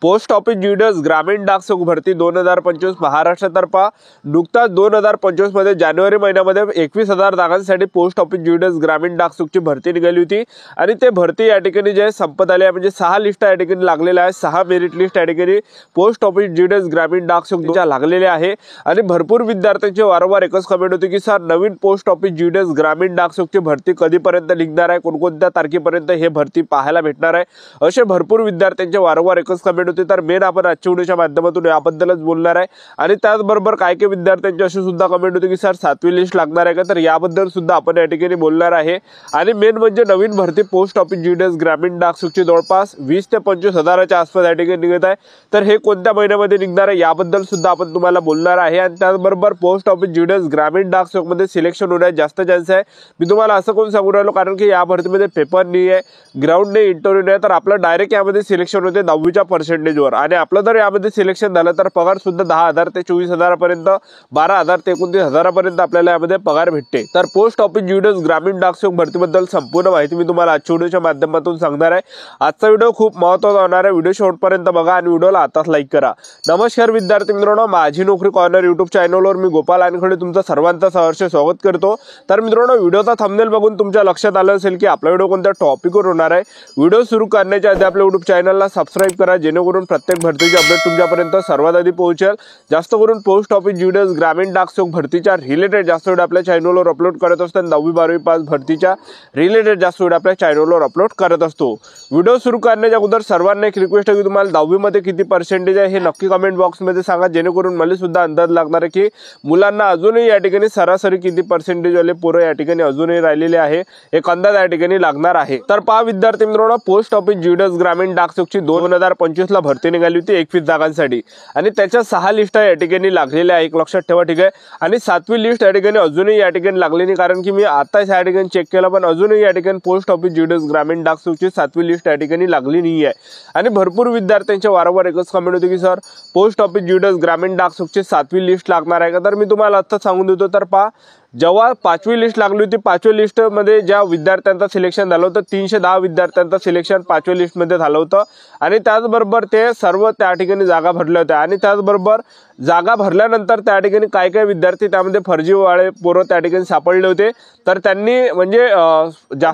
Post office ज्युडिस ग्रामीण डाकसेवक भरती 2025 महाराष्ट्रातर्फे नुकताच 2025 मध्ये जानेवारी महिन्यामध्ये 21,000 जागांसाठी पोस्ट ऑफिस ज्युडिस ग्रामीण डाकसेवकची भरती निघाली होती आणि ते भरती या ठिकाणी जे संपत आले म्हणजे 6 लिस्ट या ठिकाणी लागलेल्या आहेत। 6 मेरिट लिस्ट या ठिकाणी पोस्ट ऑफिस ज्युडिस ग्रामीण डाकसेवकच्या लागलेल्या आहे आणि भरपूर विद्यार्थ्यांचे वारंवार एकच कमेंट होती की सर नवीन पोस्ट ऑफिस ज्युडिस ग्रामीण डाकसेवकची भरती कधीपर्यंत निघणार आहे, कोणकोणत्या तारखेपर्यंत हे भरती पाहायला भेटणार आहे, असे भरपूर विद्यार्थ्यांचे वारंवार एकच कमेंट होते। तर मेन आपण आजच्या व्हिडिओच्या माध्यमातून याबद्दलच बोलणार आहे आणि त्याचबरोबर काय विद्यार्थ्यांची अशी सुद्धा कमेंट होती की सर 7वी लिस्ट लागणार आहे का, तर याबद्दल सुद्धा आपण या ठिकाणी बोलणार आहे। आणि मेन म्हणजे नवीन भरती पोस्ट ऑफिस ज्युडिस ग्रामीण डाकसेवकची जवळपास 20 ते 25 हजाराच्या आसपास या ठिकाणी निघत आहे, तर हे कोणत्या महिन्यामध्ये निघणार आहे याबद्दल सुद्धा आपण तुम्हाला बोलणार आहे। आणि त्याचबरोबर पोस्ट ऑफिस ज्युडिस ग्रामीण डाकसेवक मध्ये सिलेक्शन होण्याचे जास्त चान्स आहे। मी तुम्हाला असं कोण सांगू राहिलो कारण की या भरतीमध्ये पेपर नाही आहे, ग्राउंड नाही, इंटरव्ह्यू नाही, तर आपलं डायरेक्ट यामध्ये सिलेक्शन होते 10वीच्या पर्सेंटेजवर आणि आपलं जर यामध्ये सिलेक्शन झालं तर पगार सुद्धा 10,000 ते 24,000 पर्यंत, 12,000 ते 29,000 पर्यंत आपल्याला यामध्ये पगार भेटते। तर पोस्ट ऑफिस ज्युडिस ग्रामीण डाकसेवक भरतीबद्दल संपूर्ण माहिती मी तुम्हाला आजच्या व्हिडिओच्या माध्यमातून सांगणार आहे। आजचा व्हिडिओ खूप महत्त्वाचा होणार आहे, व्हिडिओ शेवटपर्यंत बघा आणि व्हिडिओला आताच लाईक करा। नमस्कार विद्यार्थी मित्रांनो, माझी नोकरी कॉर्नर यूट्यूब चॅनलवर मी गोपाल आणखडे तुमचं सर्वांचं सहर्ष स्वागत करतो। तर मित्रांनो, व्हिडिओचा थंबनेल बघून तुमच्या लक्षात आलं असेल की आपला व्हिडिओ कोणत्या टॉपिकवर होणार आहे। व्हिडिओ सुरू करण्याच्या आधी आपल्या यूट्यूब चॅनलला सबस्क्राइब करा जेणेकरून प्रत्येक भरतीची अपडेट तुमच्यापर्यंत सर्वात आधी पोहोचेल। जास्त करून पोस्ट ऑफिस ज्युडिस ग्रामीण डाकसेवक भरतीच्या रिलेटेड जास्त व्हिडिओ आपल्या चॅनलवर अपलोड करत असतो आणि 10वी 12वी पास भरतीच्या रिलेटेड जास्त व्हिडिओ आपल्या चॅनलवर अपलोड करत असतो। व्हिडिओ सुरू करण्याच्या अगोदर सर्वांना एक रिक्वेस्ट आहे की तुम्हाला 10वी मध्ये किती पर्सेंटेज आहे हे नक्की कमेंट बॉक्स मध्ये सांगा जेणेकरून मला सुद्धा अंदाज लागणार आहे की मुलांना अजूनही या ठिकाणी सरासरी किती पर्सेंटेज वाले पोरं या ठिकाणी अजूनही राहिलेले आहे, एक अंदाज या ठिकाणी लागणार आहे। तर पहा विद्यार्थी मित्रांनो, पोस्ट ऑफिस ज्युडिस ग्रामीण डाकसेवकची 2025 ला भरती निघाली होती 21 जागांसाठी आणि त्याच्या 6 लिस्ट या ठिकाणी लागलेल्या आहे, एक लक्षात ठेवा, ठीक आहे। आणि 7वी लिस्ट या ठिकाणी अजूनही या ठिकाणी लागली नाही कारण की मी आताच या ठिकाणी चेक केलं पण अजूनही या ठिकाणी पोस्ट ऑफिस ज्युडिस ग्रामीण डाकसेवकची 7वी लिस्ट या ठिकाणी लागली नाही आहे। आणि भरपूर विद्यार्थ्यांच्या वारंवार एकच कमेंट होती की सर पोस्ट ऑफिस ज्युडिस ग्रामीण डाकसेवकची 7वी लिस्ट लागणार आहे का, तर मी तुम्हाला आता सांगून देतो। तर पहा, जेव्हा 5वी लिस्ट लागली होती 5वी लिस्ट मध्ये ज्या विद्यार्थ्यांचं सिलेक्शन झालं होतं 310 विद्यार्थ्यांचं सिलेक्शन 5वी लिस्ट मध्ये झालं होतं आणि त्याचबरोबर ते सर्व त्या ठिकाणी जागा भरल्या होत्या आणि त्याचबरोबर जागा भरल्यानंतर त्या ठिकाणी काय विद्यार्थी त्यामध्ये फर्जीवाळे पोरं त्या ठिकाणी सापडले होते, तर त्यांनी म्हणजे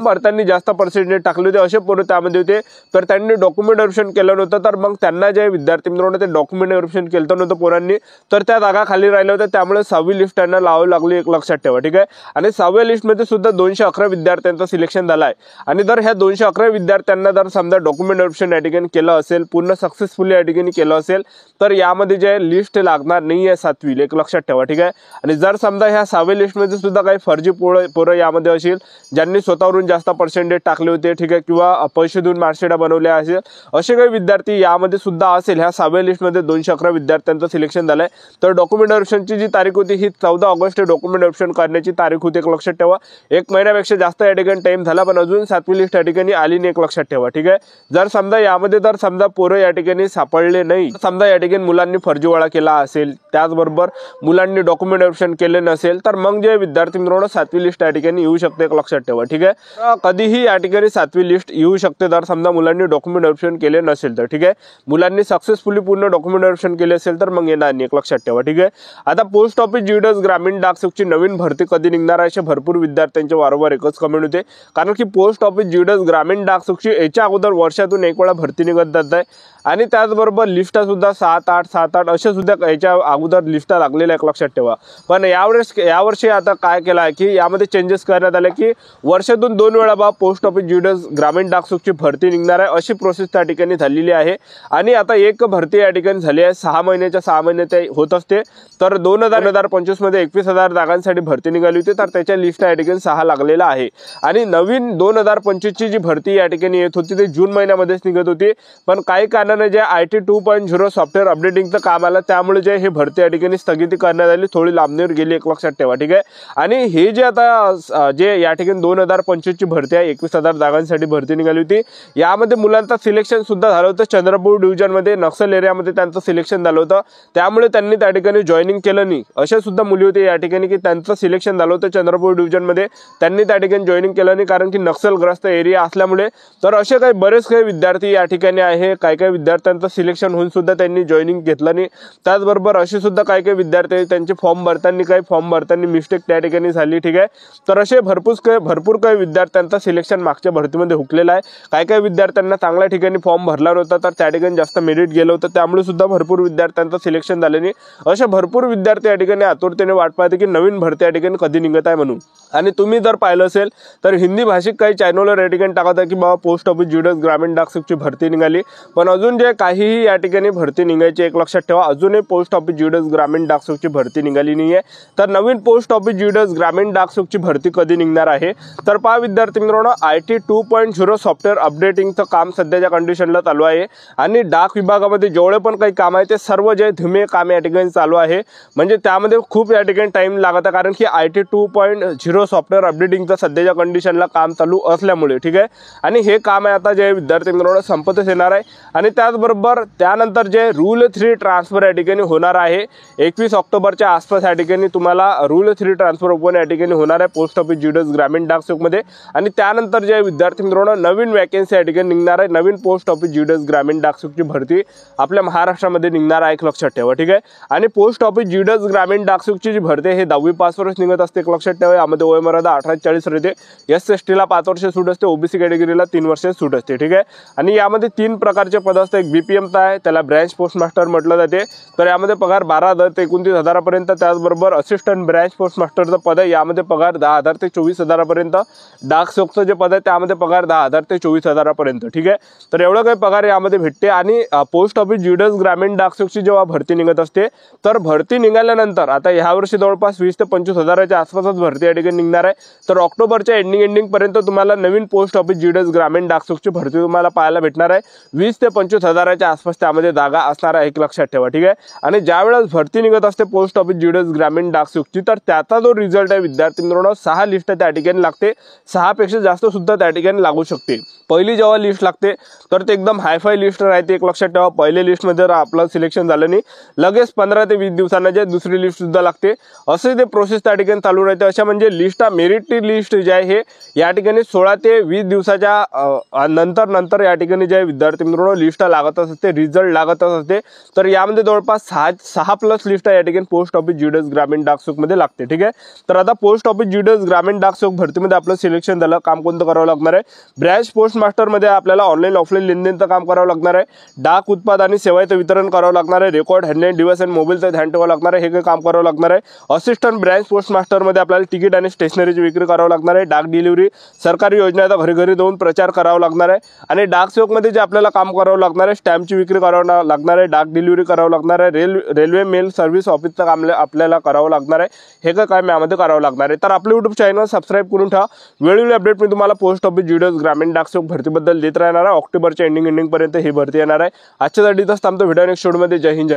भरताना जास्त पर्सेंटेज टाकले होते असे पोरं त्यामध्ये होते, तर त्यांनी डॉक्युमेंट व्हेरिफिकेशन केलं नव्हतं। तर मग त्यांना जे विद्यार्थी मित्रांनो ते डॉक्युमेंट व्हेरिफिकेशन केलं नव्हतं पोरांनी, तर त्या जागा खाली राहिल्या होत्या, त्यामुळे 6वी लिस्ट त्यांना लावावी लागली, एक लक्षात ठेवा, ठीक आहे। आणि 6व्या लिस्ट मध्ये सुद्धा 211 विद्यार्थ्यांचं सिलेक्शन झालं आहे आणि जर ह्या 211 विद्यार्थ्यांना जर समजा डॉक्युमेंट व्हेरिफिकेशन या ठिकाणी केलं असेल, पूर्ण सक्सेसफुली या ठिकाणी केलं असेल, तर यामध्ये जे लिस्ट लागणार नाही आहे 7वी, एक लक्षात ठेवा, ठीक आहे। आणि जर समजा ह्या 6व्या लिस्ट मध्ये सुद्धा काही फर्जी पोरं यामध्ये असेल ज्यांनी स्वतःवरून जास्त पर्सेंटेज टाकले होते, ठीक आहे, किंवा पैसे देऊन मार्कशीट बनवल्या असेल, असे काही विद्यार्थी यामध्ये सुद्धा असेल, ह्या 6व्या लिस्ट मध्ये 211 विद्यार्थ्यांचं सिलेक्शन झालंय, तर डॉक्युमेंट व्हेरिफिकेशनची जी तारीख होती ही 14 ऑगस्ट डॉक्युमेंट व्हेरिफिकेशन करण्याची तारीख होती, एक लक्षात ठेवा। 1 महिन्यापेक्षा जास्त या ठिकाणी टाइम झाला पण अजून 7वी लिस्ट या ठिकाणी आली नाही, एक लक्षात ठेवा, ठीक आहे। जर समजा यामध्ये जर समजा पोरं या ठिकाणी सापडले नाही, समजा या ठिकाणी मुलांनी फर्जीवाळा केला असेल, त्याचबरोबर मुलांनी डॉक्युमेंट व्हेरिफिकेशन केले नसेल, तर मग जे विद्यार्थी मित्रांनो 7वी लिस्ट या ठिकाणी येऊ शकते, एक लक्षात ठेवा, ठीक आहे। कधीही या ठिकाणी 7वी लिस्ट येऊ शकते जर समजा मुलांनी डॉक्युमेंट व्हेरिफिकेशन केले नसेल तर, ठीक आहे। मुलांनी सक्सेसफुली पूर्ण डॉक्युमेंट व्हेरिफिकेशन केले असेल तर मग येणार नाही, एक लक्षात ठेवा, ठीक आहे। आता पोस्ट ऑफिस ज्युडिस ग्रामीण डाकसेवकची नवीन भरती कधी निघणार आहे असे भरपूर विद्यार्थ्यांचे वारंवार एकच कमेंट होते कारण की पोस्ट ऑफिस ज्युडिस ग्रामीण डाकसेवकची याच्या अगोदर वर्षातून एक वेळा भरती निघत जात आहे आणि त्याचबरोबर लिस्टा सुद्धा 7-8 अशा सुद्धा याच्या अगोदर लिस्टा लागलेल्या, एक लक्षात ठेवा। पण यावर्षी आता काय केलं आहे की यामध्ये चेंजेस करण्यात आले की वर्षातून 2 वेळा पोस्ट ऑफिस ज्युडिस ग्रामीण डाकसेवकची भरती निघणार आहे अशी प्रोसेस त्या ठिकाणी झालेली आहे। आणि आता एक भरती या ठिकाणी झाली आहे 6 महिने ते होत असते, तर 2025 मध्ये 21,000 जागांसाठी भरती निघाली होती, तर त्याच्या लिस्ट या ठिकाणी 6 लागलेला आहे। आणि नवीन 2025 ची जी भरती या ठिकाणी येत होती ते जून महिन्यामध्येच निघत होती, पण काही कारणाने जे IT 2.0 सॉफ्टवेअर अपडेटिंगचं काम आलं त्यामुळे जे हे भरती या ठिकाणी स्थगिती करण्यात आली, थोडी लांबणीवर गेली, एक लक्षात ठेवा, ठीक आहे। आणि हे जे आता जे या ठिकाणी 2025 ची भरती आहे, 21,000 जागांसाठी भरती निघाली होती। यामध्ये मुलांचं सिलेक्शन सुद्धा झालं होतं। चंद्रपूर डिव्हिजन मध्ये नक्सल एरियामध्ये त्यांचं सिलेक्शन झालं होतं, त्यामुळे त्यांनी त्या ठिकाणी जॉईनिंग केलं नाही। अशा सुद्धा मुली होते या ठिकाणी की त्यांचं सिलेक्शन झालं होतं चंद्रपूर डिव्हिजन मध्ये, त्यांनी त्या ठिकाणी जॉईनिंग केलं नाही कारण की नक्षलग्रस्त एरिया असल्यामुळे। तर असे काही बरेच काही विद्यार्थी या ठिकाणी आहे, काही विद्यार्थ्यांचं सिलेक्शन होऊन सुद्धा त्यांनी जॉईनिंग घेतलं नाही। त्याचबरोबर असे सुद्धा काही विद्यार्थी त्यांचे फॉर्म भरताना मिस्टेक त्या ठिकाणी झाली, ठीक आहे। तर असे भरपूर काही विद्यार्थ्यांचं सिलेक्शन मागच्या भरतीमध्ये हुकलेलं आहे। काही विद्यार्थ्यांना चांगल्या ठिकाणी फॉर्म भरला नव्हता, तर त्या ठिकाणी जास्त मेरिट गेलं होतं, त्यामुळे सुद्धा भरपूर विद्यार्थ्यांचं सिलेक्शन झालं नाही। अशा भरपूर विद्यार्थी या ठिकाणी आतुरतेने वाट पाहते की नवीन भरती या ठिकाणी कधी निघत आहे म्हणून। आणि तुम्ही जर पाहिलं असेल तर हिंदी भाषिक काही चॅनलवर या ठिकाणी टाकत आहे की बाबा पोस्ट ऑफिस ज्युडस ग्रामीण डाकसुखची भरती निघाली, पण अजून जे काहीही या ठिकाणी भरती निघायची, एक लक्षात ठेवा, अजूनही पोस्ट ऑफिस ज्युडस ग्रामीण डाकसुखची भरती निघाली नाहीये। तर नवीन पोस्ट ऑफिस ज्युडस ग्रामीण डाकसुखची भरती कधी निघणार आहे, तर पहा विद्यार्थी मित्रांनो, IT 2.0 सॉफ्टवेअर अपडेटिंगचं काम सध्याच्या कंडिशनला चालू आहे आणि डाक विभागामध्ये जेवढे पण काही काम आहे ते सर्व जे धीमे काम या ठिकाणी चालू आहे, म्हणजे त्यामध्ये खूप या ठिकाणी टाइम लागत आहे कारण की IT 2.0 सॉफ्टवेअर अपडेटिंगचं सध्याच्या कंडिशनला काम चालू असल्यामुळे, ठीक आहे। आणि हे काम आहे आता जे विद्यार्थी मित्रांनो संपतच येणार आहे। आणि त्याचबरोबर त्यानंतर जे रूल 3 ट्रान्सफर या ठिकाणी होणार आहे 21 ऑक्टोबरच्या आसपास या ठिकाणी तुम्हाला रूल 3 ट्रान्सफर ओपन या ठिकाणी होणार आहे पोस्ट ऑफिस ज्युडस ग्रामीण डाकसुखमध्ये। आणि त्यानंतर जे विद्यार्थी मित्रांनो नवीन वॅकन्सी या ठिकाणी निघणार आहे, नवीन पोस्ट ऑफिस ज्युडस ग्रामीण डाकसुखची भरती आपल्या महाराष्ट्रामध्ये निघणार आहे, एक लक्षात ठेवा, ठीक आहे। आणि पोस्ट ऑफिस ज्युडस ग्रामीण डाकसुखची जी भरती हे 10वी पासवरच निघत असते, एक लक्षात ठेवा। यामध्ये वयोमर्यादा 18 ते 40 राहते, SC/ST ला 5 वर्ष सूट असते, OBC कॅटेगरीला 3 वर्ष सूट असते, ठीक आहे। आणि यामध्ये 3 प्रकारचे पद असतात, एक BPM आहे, त्याला ब्रँच पोस्ट मास्टर म्हटलं जाते, तर यामध्ये पगार 12,000 ते 29,000 पर्यंत। त्याचबरोबर असिस्टंट ब्रँच पोस्ट मास्टरचं पद आहे, यामध्ये पगार 10,000 ते 24,000 पर्यंत। डाकसुखचं जे पद आहे त्यामध्ये पगार 10,000 ते 24,000 पर्यंत, ठीक आहे। तर एवढं काही पगार यामध्ये भेटते। आणि पोस्ट ऑफिस ज्युडस ग्रामीण डाकसुखची जेव्हा भरती निघत असते, तर भरती निघाल्यानंतर आता ह्या वर्षी जवळपास 20 ते 25,000च्या आसपासच भरती या ठिकाणी निघणार आहे। तर ऑक्टोबरच्या एंडिंग पर्यंत तुम्हाला नवीन पोस्ट ऑफिस ज्युडस ग्रामीण डाकसुखची भरती तुम्हाला पाहायला भेटणार आहे। 20 ते 25,000च्या आसपास त्यामध्ये जागा असणार आहे, एक लक्षात ठेवा, ठीक आहे। आणि ज्यावेळेस भरती निघत असते पोस्ट ऑफिस ज्युडस ग्रामीण डाकसुखची, तर त्याचा जो रिझल्ट आहे विद्यार्थी मित्रांनो 6 लिस्ट त्या ठिकाणी लागते, 6 पेक्षा जास्त सुद्धा त्या ठिकाणी लागू शकते। पहिली जेव्हा लिस्ट लागते तर ते एकदम हायफाय लिस्ट राहते, एक लक्षात ठेवा। पहिल्या लिस्टमध्ये जर आपलं सिलेक्शन झालं नाही, लगेच 15 ते 20 दिवसांना जे दुसरी लिस्ट सुद्धा लागते, असे ते प्रोसेस त्या ठिकाणी चालू राहते। अशा म्हणजे लिस्ट मेरिट लिस्ट जे आहे हे या ठिकाणी 16 ते 20 दिवसाच्या नंतर या ठिकाणी जे विद्यार्थी मित्रांनो लिस्ट लागत असते, रिझल्ट लागत असते। तर यामध्ये जवळपास 6 प्लस लिस्ट या ठिकाणी पोस्ट ऑफिस ज्युडस ग्रामीण डाकसुखमध्ये लागते, ठीक आहे। तर आता पोस्ट ऑफिस ज्युडस ग्रामीण डाकसुख भरतीमध्ये आपलं सिलेक्शन झालं, काम कोणतं करावं लागणार आहे, ब्रँच पोस्ट मास्टर मध्ये आपल्याला ऑनलाईन ऑफलाईन लेनदेनचं काम करावं लागणार आहे, डाक उत्पाद आणि सेवाचं वितरण करावं लागणार आहे, रेकॉर्ड हँडलिंग डिव्हाइस आणि मोबाईलचं ध्यान ठेवावं लागणार आहे, हे काम करावं लागणार आहे। असिस्टंट ब्रँच पोस्ट मास्टर मध्ये आपल्याला तिकीट आणि स्टेशनरीची विक्री करावं लागणार आहे, डाक डिलिव्हरी सरकारी योजनेचा घरी घरी जाऊन प्रचार करावा लागणार आहे। आणि डाकसेवकमध्ये जे आपल्याला काम करावं लागणार आहे, स्टॅम्पची विक्री करावं लागणार आहे, डाक डिलिव्हरी करावं लागणार आहे, रेल्वे मेल सर्व्हिस ऑफिसचं काम आपल्याला करावं लागणार आहे, हे काम यामध्ये करावं लागणार आहे। तर आपलं YouTube चॅनल सबस्क्राईब करून ठेवा, वेळोवेळी अपडेट मी तुम्हाला पोस्ट ऑफिस ज्युडस ग्रामीण डाकसुख भरतीबद्दल देत राहणार आहे। ऑक्टोबरच्या एंडिंग पर्यंत ही भरती येणार आहे। आजच्यासाठी थांबतो, व्हिडिओ नेक्स्ट व्हिडिओमध्ये। जय हिंद, जय